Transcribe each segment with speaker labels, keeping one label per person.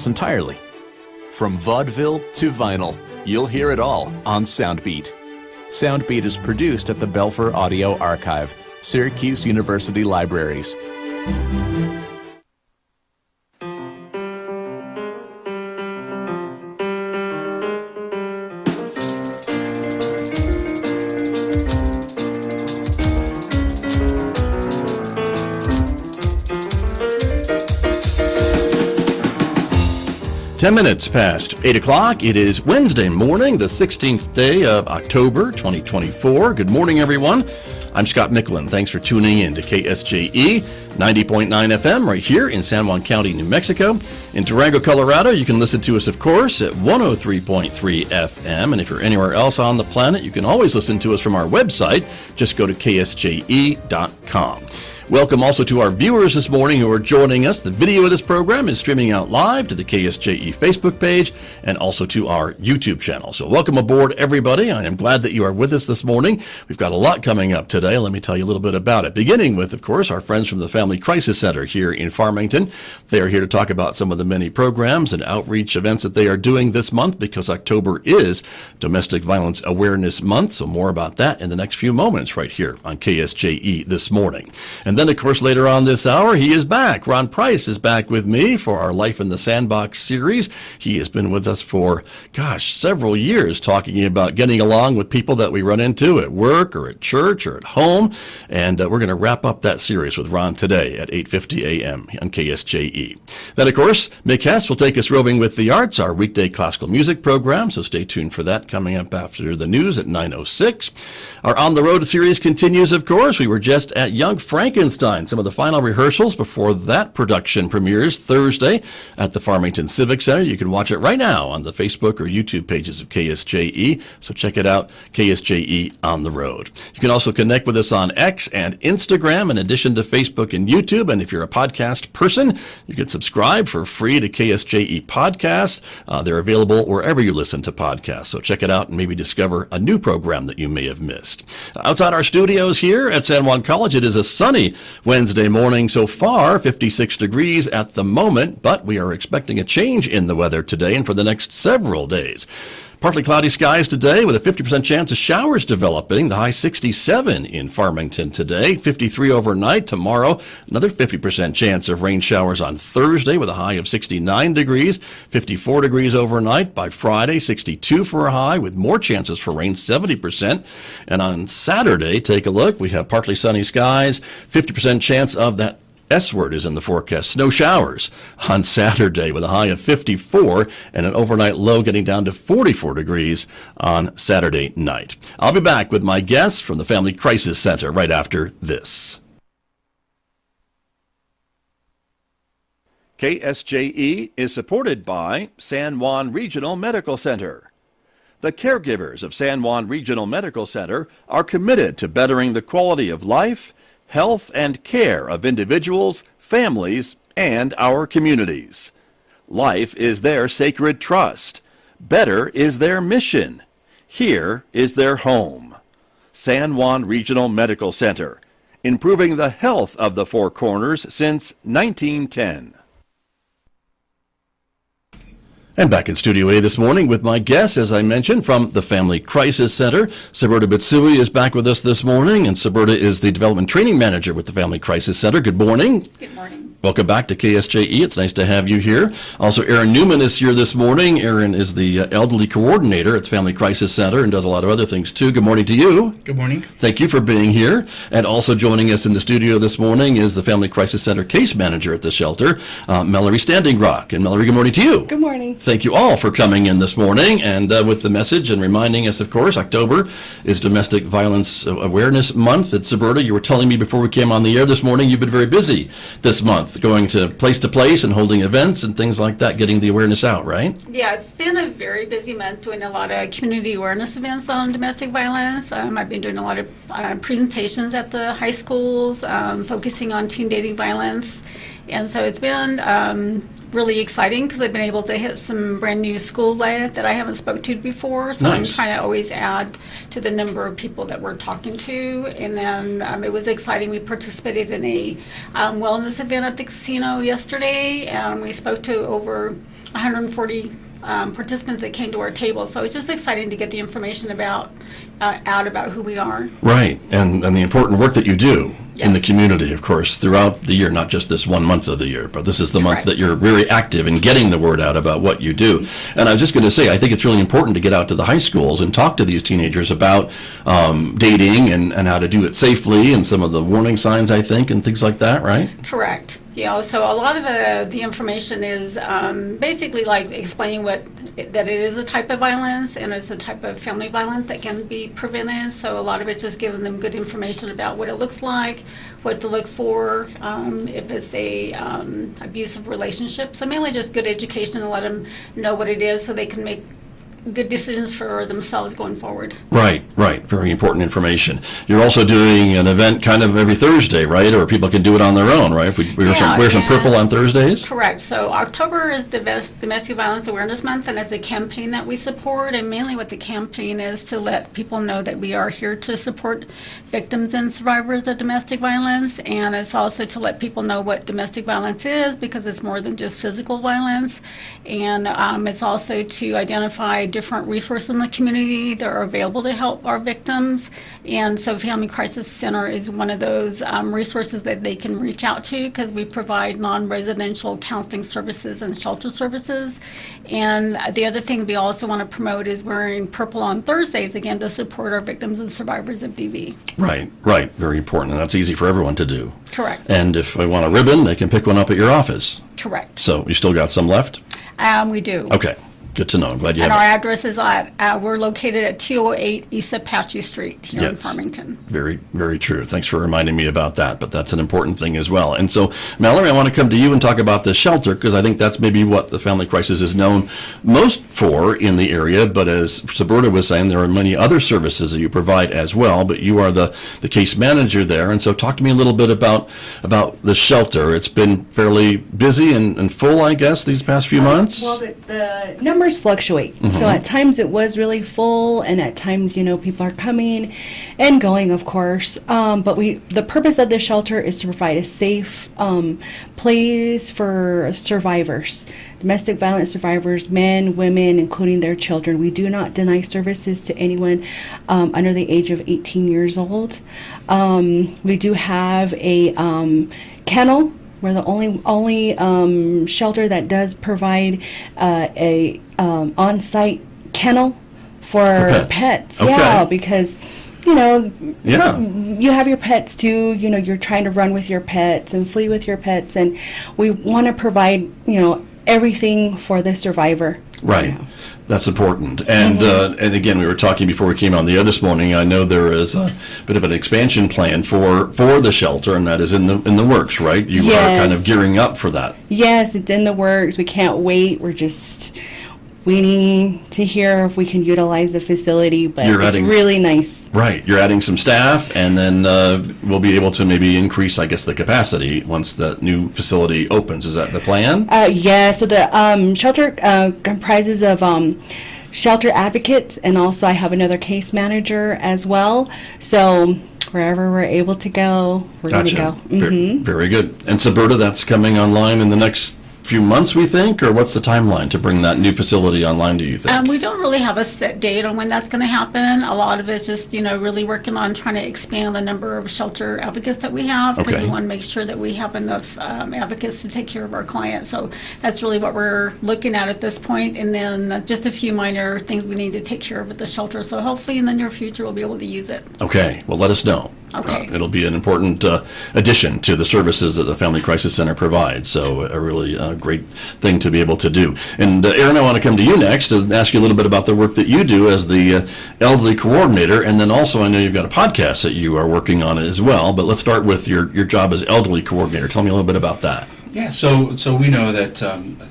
Speaker 1: almost entirely. From vaudeville to vinyl, you'll hear it all on Soundbeat. Soundbeat is produced at the Belfer Audio Archive, Syracuse University Libraries.
Speaker 2: 10 minutes past 8 o'clock. It is Wednesday morning, the 16th day of October, 2024. Good morning, everyone. I'm Scott Micklin. Thanks for tuning in to KSJE 90.9 FM right here in San Juan County, New Mexico. In Durango, Colorado, you can listen to us, of course, at 103.3 FM. And if you're anywhere else on the planet, you can always listen to us from our website. Just go to ksje.com. Welcome also to our viewers this morning who are joining us. The video of this program is streaming out live to the KSJE Facebook page and also to our YouTube channel. So welcome aboard, everybody. I am glad that you are with us this morning. We've got a lot coming up today. Let me tell you a little bit about it. Beginning with, of course, our friends from the Family Crisis Center here in Farmington. They are here to talk about some of the many programs and outreach events that they are doing this month because October is Domestic Violence Awareness Month. So more about that in the next few moments right here on KSJE this morning. And then, of course, later on this hour, he is back. Ron Price is back with me for our Life in the Sandbox series. He has been with us for, several years talking about getting along with people that we run into at work or at church or at home. And we're going to wrap up that series with Ron today at 8:50 a.m. on KSJE. Then, of course, Mick Hess will take us roving with the arts, our weekday classical music program. So stay tuned for that coming up after the news at 9:06. Our On the Road series continues, of course. We were just at Young Frankenstein. Some of the final rehearsals before that production premieres Thursday at the Farmington Civic Center. You can watch it right now on the Facebook or YouTube pages of KSJE. So check it out, KSJE On the Road. You can also connect with us on X and Instagram in addition to Facebook and YouTube. And if you're a podcast person, you can subscribe for free to KSJE Podcasts. They're available wherever you listen to podcasts. So check it out and maybe discover a new program that you may have missed. Outside our studios here at San Juan College, it is a sunny Wednesday morning so far, 56 degrees at the moment, but we are expecting a change in the weather today and for the next several days. Partly cloudy skies today with a 50% chance of showers developing. The high 67 in Farmington today, 53 overnight. Tomorrow, another 50% chance of rain showers on Thursday with a high of 69 degrees, 54 degrees overnight. By Friday, 62 for a high with more chances for rain, 70%. And on Saturday, take a look. We have partly sunny skies, 50% chance of that S word is in the forecast. Snow showers on Saturday with a high of 54 and an overnight low getting down to 44 degrees on Saturday night. I'll be back with my guests from the Family Crisis Center right after this. KSJE is supported by San Juan Regional Medical Center. The caregivers of San Juan Regional Medical Center are committed to bettering the quality of life, health, and care of individuals, families, and our communities. Life is their sacred trust. Better is their mission. Here is their home. San Juan Regional Medical Center, improving the health of the Four Corners since 1910. And back in Studio A this morning with my guests, as I mentioned, from the Family Crisis Center. Saberta Bitsui is back with us this morning, and Saberta is the Development Training Manager with the Family Crisis Center. Good morning.
Speaker 3: Good morning.
Speaker 2: Welcome back to KSJE. It's nice to have you here. Also, Erin Newman is here this morning. Erin is the Elderly Coordinator at the Family Crisis Center and does a lot of other things, too. Good morning to you.
Speaker 4: Good morning.
Speaker 2: Thank you for being here. And also joining us in the studio this morning is the Family Crisis Center Case Manager at the shelter, Mallory Standing Rock. And Mallory, good morning to you.
Speaker 3: Good morning.
Speaker 2: Thank you all for coming in this morning and with the message and reminding us, of course, October is Domestic Violence Awareness Month. At Saberta, you were telling me before we came on the air this morning you've been very busy this month, going to place and holding events and things like that, getting the awareness out, right?
Speaker 3: Yeah, it's been a very busy month doing a lot of community awareness events on domestic violence. I've been doing a lot of presentations at the high schools, focusing on teen dating violence. And so it's been really exciting because I've been able to hit some brand new schools that I haven't spoke to before. So
Speaker 2: nice.
Speaker 3: I'm trying to always add to the number of people that we're talking to. And then it was exciting. We participated in a wellness event at the casino yesterday, and we spoke to over 140 participants that came to our table. So it's just exciting to get the information out about who we are.
Speaker 2: Right, and the important work that you do in the
Speaker 3: Yes.
Speaker 2: community, of course, throughout the year, not just this one month of the year, but this is the month
Speaker 3: Correct.
Speaker 2: that you're very active in getting the word out about what you do. And I was just going to say, I think it's really important to get out to the high schools and talk to these teenagers about dating and how to do it safely and some of the warning signs, I think, and things like that, right?
Speaker 3: Correct. So a lot of the information is basically like explaining that it is a type of violence and it's a type of family violence that can be prevented. So a lot of it's just giving them good information about what it looks like, what to look for, if it's a abusive relationship. So mainly just good education to let them know what it is so they can make good decisions for themselves going forward.
Speaker 2: Right. Very important information. You're also doing an event kind of every Thursday, right? Or people can do it on their own, right? If we wear some
Speaker 3: and-
Speaker 2: purple on Thursdays?
Speaker 3: Correct. So October is Domestic Violence Awareness Month, and it's a campaign that we support. And mainly what the campaign is to let people know that we are here to support victims and survivors of domestic violence. And it's also to let people know what domestic violence is, because it's more than just physical violence. And it's also to identify different resources in the community that are available to help our victims. And so Family Crisis Center is one of those resources that they can reach out to, because we provide non-residential counseling services and shelter services. And the other thing we also want to promote is wearing purple on Thursdays, again, to support our victims and survivors of DV.
Speaker 2: Right. Very important. And that's easy for everyone to do.
Speaker 3: Correct.
Speaker 2: And if they want a ribbon, they can pick one up at your office.
Speaker 3: Correct.
Speaker 2: So you still got some left?
Speaker 3: We do.
Speaker 2: Okay. Good to know. I'm glad you
Speaker 3: And
Speaker 2: have
Speaker 3: our
Speaker 2: it.
Speaker 3: address is we're located at 208 East Apache Street here in
Speaker 2: Yes.
Speaker 3: Farmington.
Speaker 2: Very true. Thanks for reminding me about that, but that's an important thing as well. And so, Mallory, I want to come to you and talk about the shelter, because I think that's maybe what the Family Crisis is known most for in the area, but as Saberta was saying, there are many other services that you provide as well, but you are the case manager there. And so talk to me a little bit about the shelter. It's been fairly busy and full, I guess, these past few months?
Speaker 4: Well, the numbers fluctuate. So at times it was really full, and at times, people are coming and going, of course. But the purpose of the shelter is to provide a safe place for survivors, domestic violence survivors, men, women, including their children. We do not deny services to anyone under the age of 18 years old. We do have a kennel. We're the only shelter that does provide a on-site kennel for
Speaker 2: pets.
Speaker 4: Yeah,
Speaker 2: Okay.
Speaker 4: because
Speaker 2: Yeah.
Speaker 4: you have your pets too. You're trying to run with your pets and flee with your pets, and we want to provide everything for the survivor.
Speaker 2: Right.
Speaker 4: Yeah.
Speaker 2: That's important. And and again, we were talking before we came on the air this morning. I know there is a bit of an expansion plan for the shelter, and that is in the works, right? You are kind of
Speaker 4: Yes.
Speaker 2: gearing up for that.
Speaker 4: Yes, it's in the works. We can't wait. We're just waiting to hear if we can utilize the facility, but
Speaker 2: You're
Speaker 4: it's
Speaker 2: adding-
Speaker 4: really nice.
Speaker 2: Right. You're adding some staff, and then we'll be able to maybe increase, I guess, the capacity once the new facility opens. Is that the plan?
Speaker 4: Yeah, so the shelter comprises of shelter advocates, and also I have another case manager as well. So wherever we're able to go, we're going to go.
Speaker 2: Very good. And Saberta, that's coming online in the next few months, we think, or what's the timeline to bring that new facility online, do you think?
Speaker 3: We don't really have a set date on when that's going to happen. A lot of it's just, really working on trying to expand the number of shelter advocates that we have. Because
Speaker 2: Okay.
Speaker 3: we want to make sure that we have enough advocates to take care of our clients. So that's really what we're looking at this point. And then just a few minor things we need to take care of at the shelter. So hopefully in the near future, we'll be able to use it.
Speaker 2: Okay, well, let us know.
Speaker 3: Okay.
Speaker 2: It'll be an important addition to the services that the Family Crisis Center provides, so a really great thing to be able to do. And Erin, I want to come to you next and ask you a little bit about the work that you do as the elderly coordinator, and then also I know you've got a podcast that you are working on as well, but let's start with your job as elderly coordinator. Tell me a little bit about that.
Speaker 5: Yeah, so we know that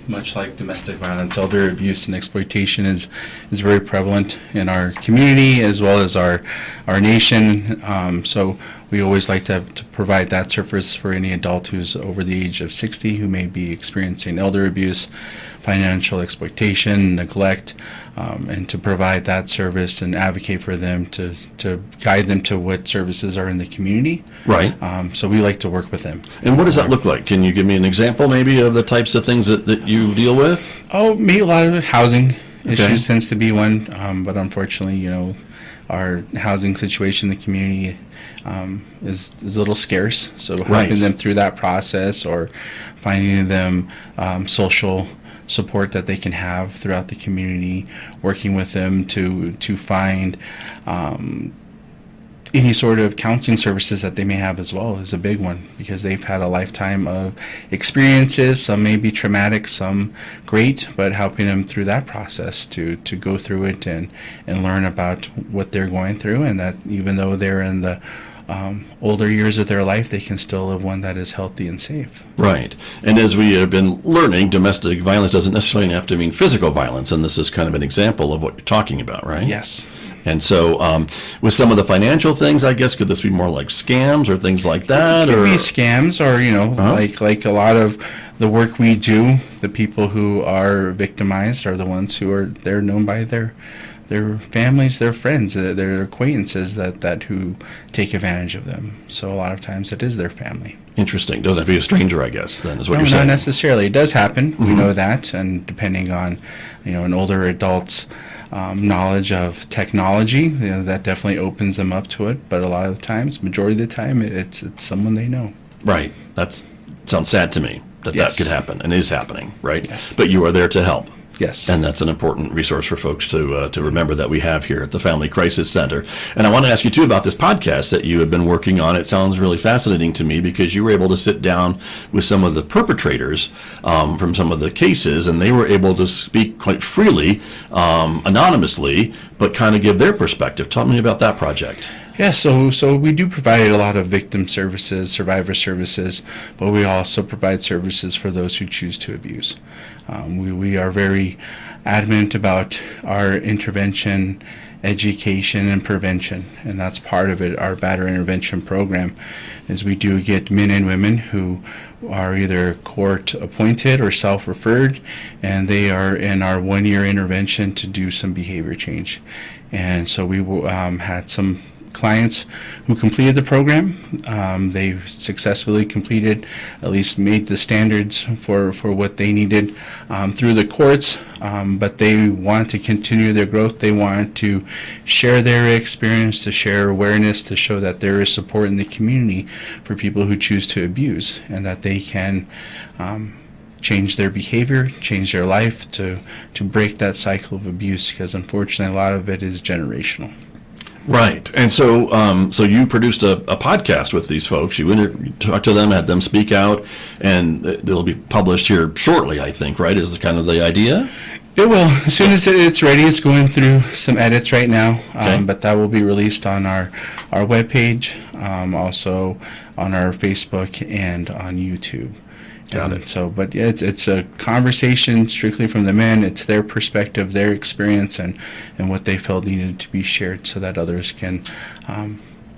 Speaker 5: much like domestic violence, elder abuse and exploitation is very prevalent in our community as well as our nation. So we always like to provide that service for any adult who's over the age of 60 who may be experiencing elder abuse. financial exploitation, neglect, and to provide that service and advocate for them to guide them to what services are in the community.
Speaker 2: Right.
Speaker 5: So we like to work with them.
Speaker 2: And what does that look like? Can you give me an example maybe of the types of things that you deal with?
Speaker 5: Oh, maybe a lot of housing issues tends to be one, but unfortunately, our housing situation in the community is a little scarce. So helping them through that process, or finding them social support that they can have throughout the community, working with them to find any sort of counseling services that they may have as well is a big one, because they've had a lifetime of experiences. Some may be traumatic, some great, but helping them through that process to go through it and learn about what they're going through, and that even though they're in the older years of their life, they can still live one that is healthy and safe.
Speaker 2: Right. And as we have been learning, domestic violence doesn't necessarily have to mean physical violence, and this is kind of an example of what you're talking about, right?
Speaker 5: Yes.
Speaker 2: And so with some of the financial things, I guess, could this be more like scams or things like that?
Speaker 5: It could
Speaker 2: or
Speaker 5: be scams, or, like a lot of the work we do, the people who are victimized are the ones they're known by their families, their friends, their acquaintances that who take advantage of them. So a lot of times it is their family.
Speaker 2: Interesting. Doesn't have to be a stranger, I guess, then, is what
Speaker 5: No,
Speaker 2: you're saying.
Speaker 5: not necessarily. It does happen. We know that, and depending on, an older adult's knowledge of technology, that definitely opens them up to it. But a lot of the times, majority of the time, it's someone they know.
Speaker 2: Right. That sounds sad to me that could happen, and is happening, right?
Speaker 5: Yes.
Speaker 2: But you are there to help.
Speaker 5: Yes.
Speaker 2: And that's an important resource for folks to remember that we have here at the Family Crisis Center. And I want to ask you, too, about this podcast that you have been working on. It sounds really fascinating to me, because you were able to sit down with some of the perpetrators from some of the cases, and they were able to speak quite freely, anonymously, but kind of give their perspective. Tell me about that project.
Speaker 5: Yeah, so we do provide a lot of victim services, survivor services, but we also provide services for those who choose to abuse. We are very adamant about our intervention, education, and prevention, and that's part of it. Our batterer intervention program is we do get men and women who are either court appointed or self-referred, and they are in our 1-year intervention to do some behavior change. And so we had some clients who completed the program. They successfully completed, at least made the standards for what they needed through the courts, but they want to continue their growth. They want to share their experience, to share awareness, to show that there is support in the community for people who choose to abuse, and that they can change their behavior, change their life to break that cycle of abuse, because unfortunately a lot of it is generational.
Speaker 2: Right. And so so you produced a podcast with these folks. You talked to them, had them speak out, and it'll be published here shortly, I think, right? Is kind of the idea?
Speaker 5: It will. As soon as it's ready, it's going through some edits right now,
Speaker 2: Okay.
Speaker 5: but that will be released on our webpage, also on our Facebook and on YouTube.
Speaker 2: Got it.
Speaker 5: So, but yeah, it's a conversation strictly from the men. It's their perspective, their experience, and what they felt needed to be shared, so that others can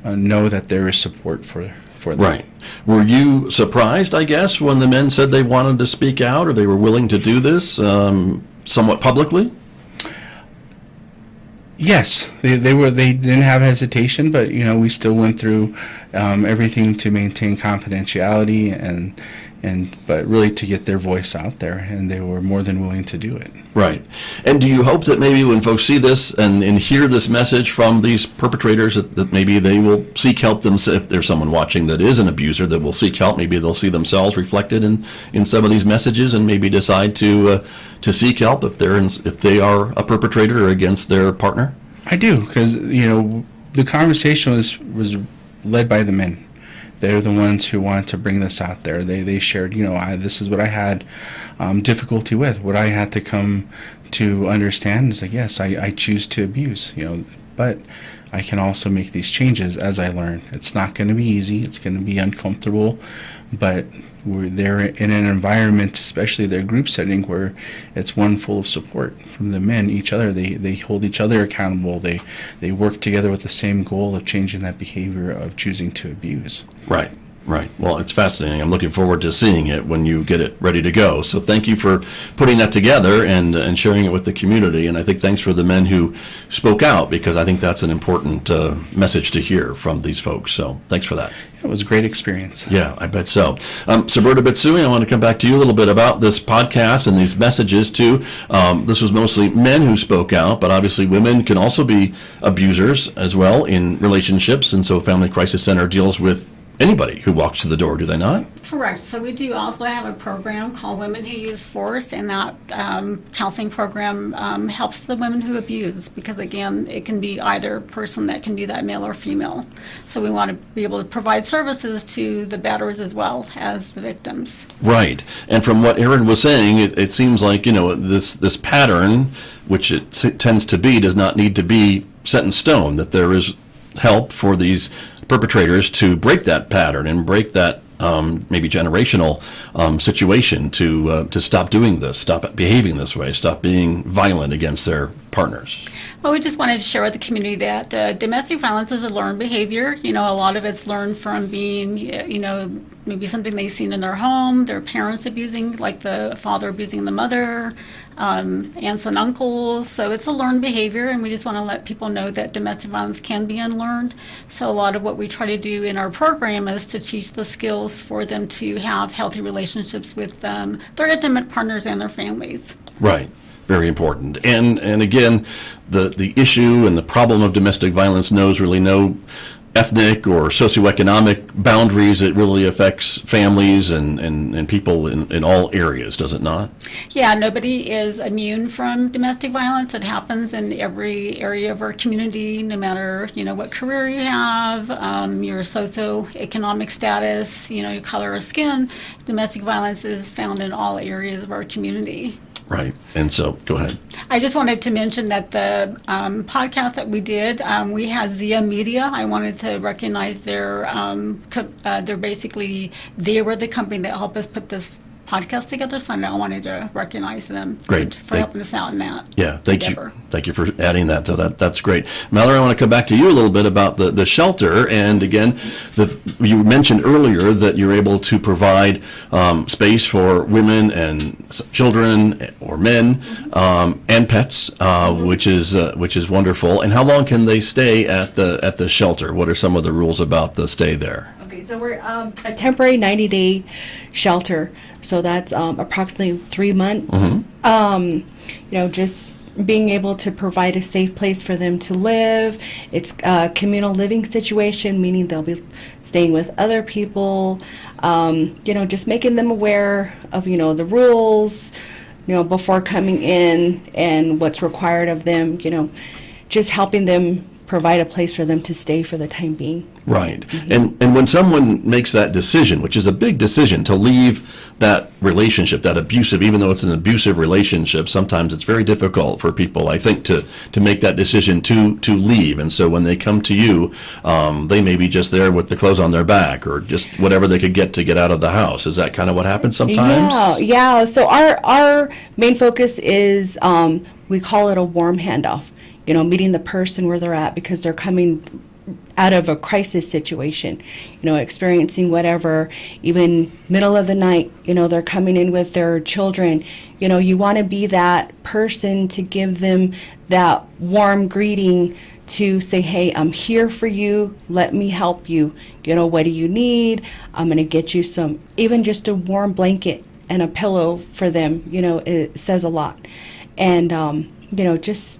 Speaker 5: know that there is support for them.
Speaker 2: Right. Were you surprised, I guess, when the men said they wanted to speak out, or they were willing to do this somewhat publicly?
Speaker 5: Yes, they didn't have hesitation, but we still went through everything to maintain confidentiality but really to get their voice out there, and they were more than willing to do it.
Speaker 2: Right. And do you hope that maybe when folks see this and hear this message from these perpetrators, that maybe they will seek help themselves? If there's someone watching that is an abuser that will seek help, maybe they'll see themselves reflected in some of these messages, and maybe decide to seek help if they are a perpetrator or against their partner?
Speaker 5: I do, because the conversation was led by the men. They're the ones who want to bring this out there. They shared, this is what I had difficulty with, what I had to come to understand. Is like, yes, I choose to abuse, but I can also make these changes as I learn. It's not going to be easy. It's going to be uncomfortable, but they're in an environment, especially their group setting, where it's one full of support from the men, each other. They hold each other accountable. They work together with the same goal of changing that behavior of choosing to abuse.
Speaker 2: Right. Right. Well, it's fascinating. I'm looking forward to seeing it when you get it ready to go. So thank you for putting that together and sharing it with the community. And I think thanks for the men who spoke out, because I think that's an important message to hear from these folks. So thanks for that.
Speaker 5: It was a great experience.
Speaker 2: Yeah, I bet so. Saberta Bitsui, I want to come back to you a little bit about this podcast and these messages too. This was mostly men who spoke out, but obviously women can also be abusers as well in relationships. And so Family Crisis Center deals with anybody who walks to the door, do they not?
Speaker 3: Correct. So we do also have a program called Women Who Use Force, and that counseling program helps the women who abuse, because again, it can be either person, that can be that male or female. So we want to be able to provide services to the batterers as well as the victims.
Speaker 2: Right. And from what Erin was saying, it seems like, this pattern, which it tends to be, does not need to be set in stone, that there is help for these perpetrators to break that pattern and break that maybe generational situation to stop doing this, stop behaving this way, stop being violent against their partners.
Speaker 3: Well, we just wanted to share with the community that domestic violence is a learned behavior. A lot of it's learned from being, maybe something they've seen in their home, their parents abusing, like the father abusing the mother, aunts and uncles. So it's a learned behavior, and we just want to let people know that domestic violence can be unlearned. So a lot of what we try to do in our program is to teach the skills for them to have healthy relationships with their intimate partners and their families.
Speaker 2: Right. Very important. And again, the issue and the problem of domestic violence knows really no ethnic or socioeconomic boundaries. It really affects families and people in all areas, does it not?
Speaker 3: Yeah, nobody is immune from domestic violence. It happens in every area of our community, no matter, what career you have, your socioeconomic status, your color of skin. Domestic violence is found in all areas of our community.
Speaker 2: Right. And so, go ahead.
Speaker 3: I just wanted to mention that the podcast that we did, we had Zia Media. I wanted to recognize they're basically, they were the company that helped us put this podcast together, so I wanted to recognize them.
Speaker 2: Great.
Speaker 3: For helping us out in that.
Speaker 2: Yeah, thank
Speaker 3: endeavor.
Speaker 2: you. Thank you for adding that. So that's great. Mallory, I want to come back to you a little bit about the shelter. And again, you mentioned earlier that you're able to provide space for women and children or men and pets, which is wonderful. And how long can they stay at the shelter? What are some of the rules about the stay there?
Speaker 4: Okay, so we're a temporary 90-day shelter. So that's approximately 3 months.
Speaker 2: Mm-hmm.
Speaker 4: Just being able to provide a safe place for them to live. It's a communal living situation, meaning they'll be staying with other people. Just making them aware of, the rules, before coming in and what's required of them, just helping them provide a place for them to stay for the time being.
Speaker 2: Right. Mm-hmm. And when someone makes that decision, which is a big decision, to leave that relationship, that abusive, even though it's an abusive relationship, sometimes it's very difficult for people, I think, to make that decision to leave. And so when they come to you, they may be just there with the clothes on their back or just whatever they could get to get out of the house. Is that kind of what happens sometimes?
Speaker 4: Yeah. So our main focus is, we call it a warm handoff. Meeting the person where they're at, because they're coming out of a crisis situation, experiencing whatever, even middle of the night, they're coming in with their children. You want to be that person to give them that warm greeting, to say, hey, I'm here for you. Let me help you. What do you need? I'm going to get you some, even just a warm blanket and a pillow for them. It says a lot. And, just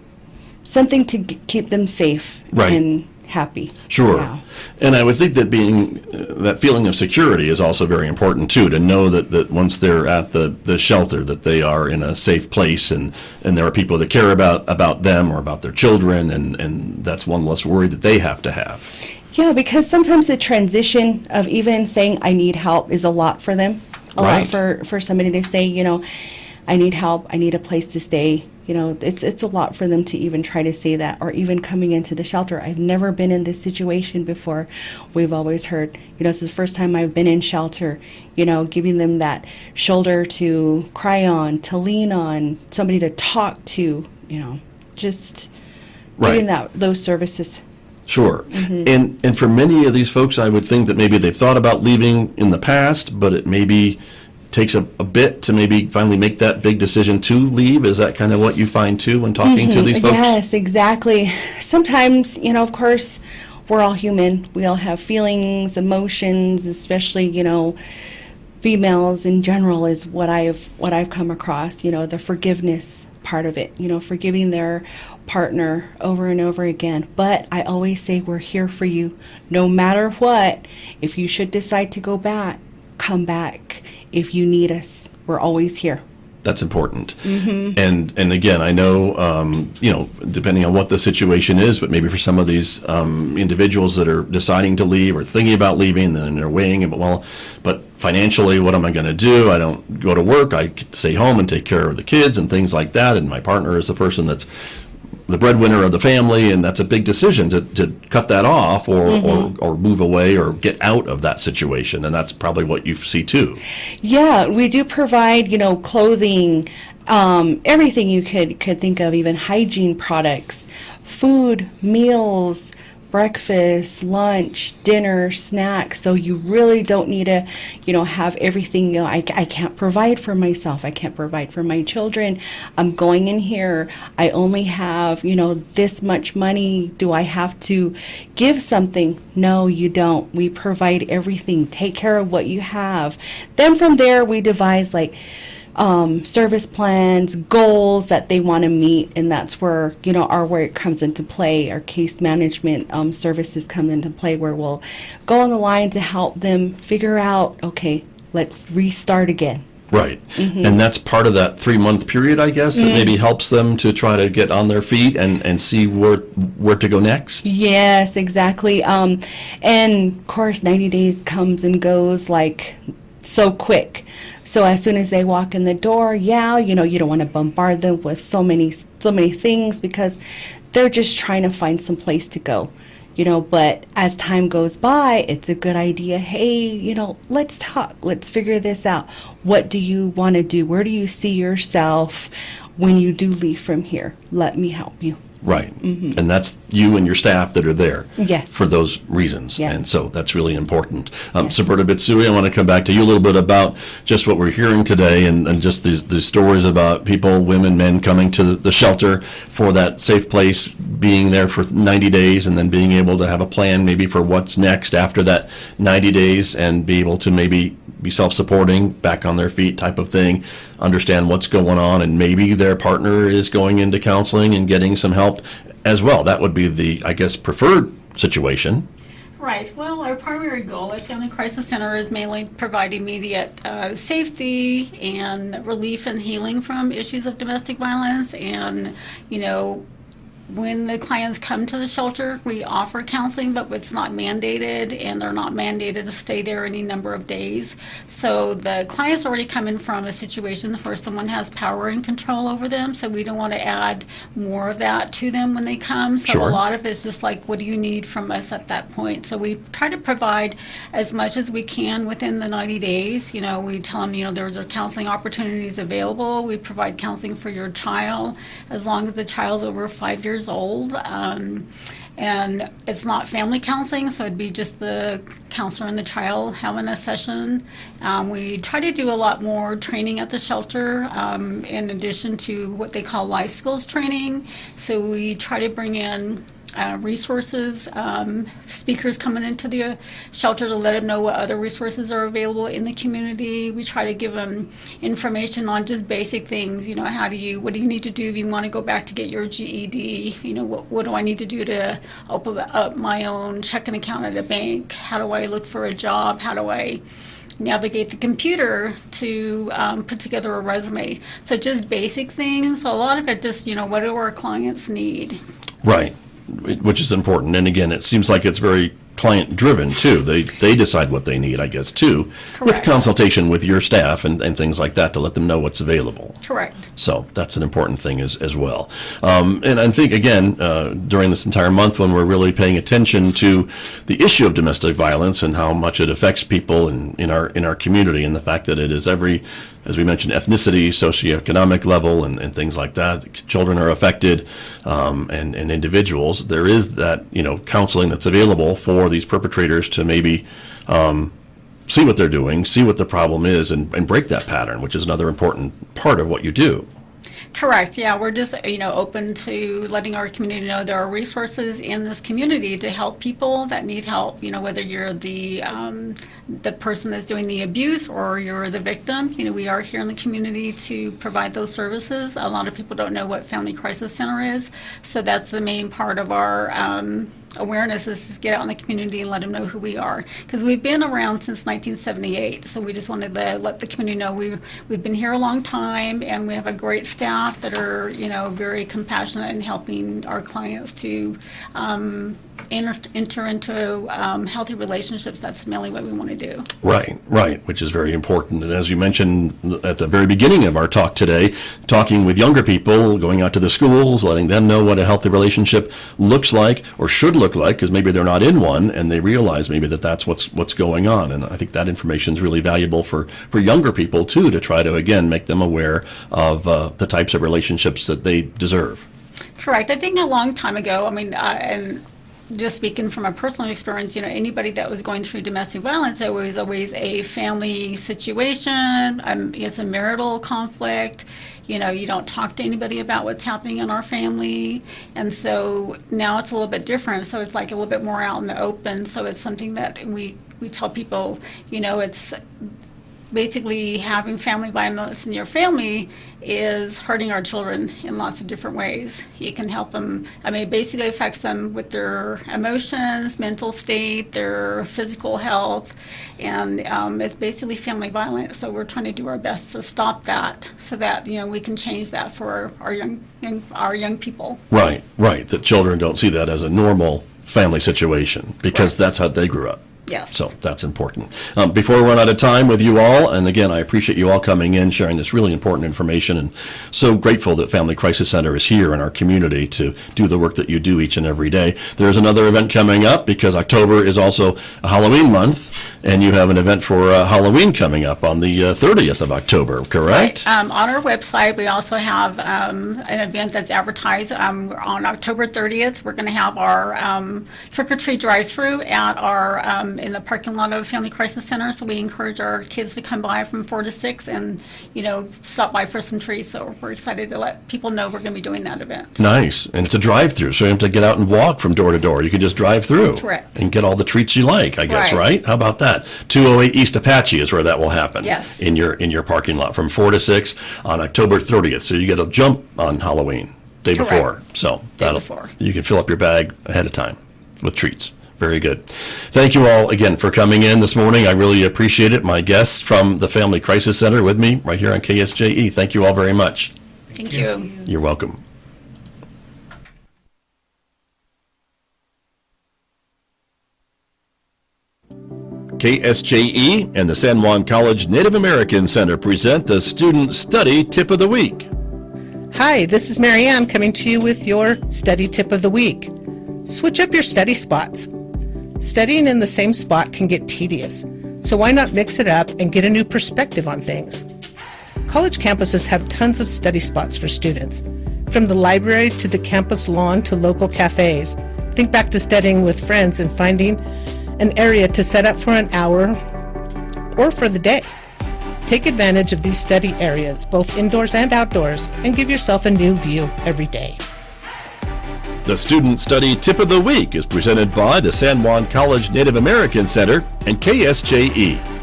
Speaker 4: something to keep them safe.
Speaker 2: Right.
Speaker 4: And happy.
Speaker 2: Sure.
Speaker 4: Yeah.
Speaker 2: And I would think that being that feeling of security is also very important too, to know that once they're at the shelter, that they are in a safe place and there are people that care about them or about their children, and that's one less worry that they have to have.
Speaker 4: Yeah, because sometimes the transition of even saying I need help is a lot for them. A lot for somebody to say, I need help, I need a place to stay. It's a lot for them to even try to say that, or even coming into the shelter. I've never been in this situation before. We've always heard, it's the first time I've been in shelter, giving them that shoulder to cry on, to lean on, somebody to talk to, just giving those services.
Speaker 2: Sure. And for many of these folks, I would think that maybe they've thought about leaving in the past, but it maybe takes a bit to maybe finally make that big decision to leave. Is that kind of what you find too when talking to these folks?
Speaker 4: Yes, exactly. Sometimes, of course, we're all human. We all have feelings, emotions, especially, females in general is what I've come across, the forgiveness part of it, forgiving their partner over and over again. But I always say we're here for you no matter what. If you should decide to go back, come back. If you need us, we're always here.
Speaker 2: That's important. And again, I know, depending on what the situation is, but maybe for some of these individuals that are deciding to leave or thinking about leaving, then they're weighing it, but financially, what am I going to do? I don't go to work. I could stay home and take care of the kids and things like that. And my partner is the person that's the breadwinner of the family, and that's a big decision to cut that off or move away or get out of that situation. And that's probably what you see too.
Speaker 4: Yeah, we do provide, clothing, everything you could think of, even hygiene products, food, meals, breakfast, lunch, dinner, snacks. So you really don't need to, have everything. I can't provide for myself. I can't provide for my children. I'm going in here. I only have, this much money. Do I have to give something? No, you don't. We provide everything. Take care of what you have. Then from there, we devise service plans, goals that they want to meet, and that's where our work comes into play. Our case management services come into play, where we'll go on the line to help them figure out, okay, let's restart again.
Speaker 2: Right. And that's part of that 3-month period, I guess, that maybe helps them to try to get on their feet and see where to go next.
Speaker 4: Yes, exactly. And of course, 90 days comes and goes so quick. So as soon as they walk in the door, you don't want to bombard them with so many things, because they're just trying to find some place to go. But as time goes by, it's a good idea. Hey, let's talk. Let's figure this out. What do you want to do? Where do you see yourself when you do leave from here? Let me help you.
Speaker 2: Right. And that's you and your staff that are there
Speaker 4: Yes.
Speaker 2: for those reasons.
Speaker 4: Yes.
Speaker 2: And so that's really important.
Speaker 4: Yes.
Speaker 2: Saberta Bitsui, I want to come back to you a little bit about just what we're hearing today and just the stories about people, women, men coming to the shelter for that safe place, being there for 90 days and then being able to have a plan maybe for what's next after that 90 days and be able to maybe be self-supporting, back on their feet type of thing, understand what's going on, and maybe their partner is going into counseling and getting some help as well. That would be the, I guess, preferred situation.
Speaker 3: Right. Well, our primary goal at Family Crisis Center is mainly provide immediate safety and relief and healing from issues of domestic violence. And, when the clients come to the shelter, we offer counseling, but it's not mandated, and they're not mandated to stay there any number of days. So the clients already come in from a situation where someone has power and control over them, so we don't want to add more of that to them when they come. So
Speaker 2: Sure.
Speaker 3: a lot of it's just what do you need from us at that point? So we try to provide as much as we can within the 90 days. We tell them, there's counseling opportunities available. We provide counseling for your child as long as the child's over 5 years old, and it's not family counseling, so it'd be just the counselor and the child having a session. We try to do a lot more training at the shelter, in addition to what they call life skills training. So we try to bring in resources, speakers coming into the shelter to let them know what other resources are available in the community. We try to give them information on just basic things, what do you need to do if you want to go back to get your GED? What do I need to do to open up my own checking account at a bank? How do I look for a job? How do I navigate the computer to put together a resume? So just basic things. So a lot of it just, what do our clients need?
Speaker 2: Right. Which is important. And again, it seems like it's very client-driven, too. They decide what they need, I guess, too, with
Speaker 3: Correct.
Speaker 2: consultation with your staff and things like that to let them know what's available.
Speaker 3: Correct.
Speaker 2: So that's an important thing as well. And I think, again, during this entire month when we're really paying attention to the issue of domestic violence and how much it affects people in our community, and the fact that it is every as we mentioned, ethnicity, socioeconomic level, and things like that. Children are affected, and individuals. There is that, counseling that's available for these perpetrators to maybe see what they're doing, see what the problem is, and break that pattern, which is another important part of what you do.
Speaker 3: Correct. Yeah, we're just open to letting our community know there are resources in this community to help people that need help. Whether you're the person that's doing the abuse or you're the victim. We are here in the community to provide those services. A lot of people don't know what Family Crisis Center is, so that's the main part of our awareness is to get out in the community and let them know who we are, because we've been around since 1978. So we just wanted to let the community know we've been here a long time, and we have a great staff that are very compassionate in helping our clients to enter into healthy relationships. That's mainly what we want to do.
Speaker 2: Right, which is very important. And as you mentioned at the very beginning of our talk today, talking with younger people, going out to the schools, letting them know what a healthy relationship looks like or should look like, because maybe they're not in one and they realize maybe that's what's going on. And I think that information is really valuable for younger people too, to try to, again, make them aware of the types of relationships that they deserve.
Speaker 3: Correct. I think a long time ago, and just speaking from a personal experience, anybody that was going through domestic violence, it was always a family situation. It's a marital conflict. You don't talk to anybody about what's happening in our family. And so now it's a little bit different. So it's like a little bit more out in the open. So it's something that we tell people, it's basically having family violence in your family is hurting our children in lots of different ways. You can help them, it basically affects them with their emotions, mental state, their physical health, and it's basically family violence. So we're trying to do our best to stop that, so that we can change that for our young people.
Speaker 2: Right. That children don't see that as a normal family situation, because that's how they grew up.
Speaker 3: Yes.
Speaker 2: So that's important. Before we run out of time with you all, and again, I appreciate you all coming in, sharing this really important information, and so grateful that Family Crisis Center is here in our community to do the work that you do each and every day. There's another event coming up, because October is also a Halloween month, and you have an event for Halloween coming up on the 30th of October, correct?
Speaker 3: Right. On our website, we also have an event that's advertised on October 30th. We're going to have our trick-or-treat drive-through at our in the parking lot of Family Crisis Center. So we encourage our kids to come by from 4 to 6 and, stop by for some treats. So we're excited to let people know we're going to be doing that event.
Speaker 2: Nice. And it's a drive-through, so you don't have to get out and walk from door to door. You can just drive through.
Speaker 3: Correct.
Speaker 2: And get all the treats you like, I guess, right? How about that? 208 East Apache is where that will happen.
Speaker 3: Yes.
Speaker 2: In your parking lot from 4 to 6 on October 30th. So you get a jump on Halloween, day
Speaker 3: Correct.
Speaker 2: Before. So
Speaker 3: before.
Speaker 2: You can fill up your bag ahead of time with treats. Very good. Thank you all again for coming in this morning. I really appreciate it. My guests from the Family Crisis Center with me right here on KSJE. Thank you all very much.
Speaker 3: Thank you.
Speaker 2: You're welcome. KSJE and the San Juan College Native American Center present the Student Study Tip of the Week.
Speaker 6: Hi, this is Marianne coming to you with your Study Tip of the Week. Switch up your study spots. Studying in the same spot can get tedious, so why not mix it up and get a new perspective on things? College campuses have tons of study spots for students, from the library to the campus lawn to local cafes. Think back to studying with friends and finding an area to set up for an hour or for the day. Take advantage of these study areas, both indoors and outdoors, and give yourself a new view every day.
Speaker 2: The Student Study Tip of the Week is presented by the San Juan College Native American Center and KSJE.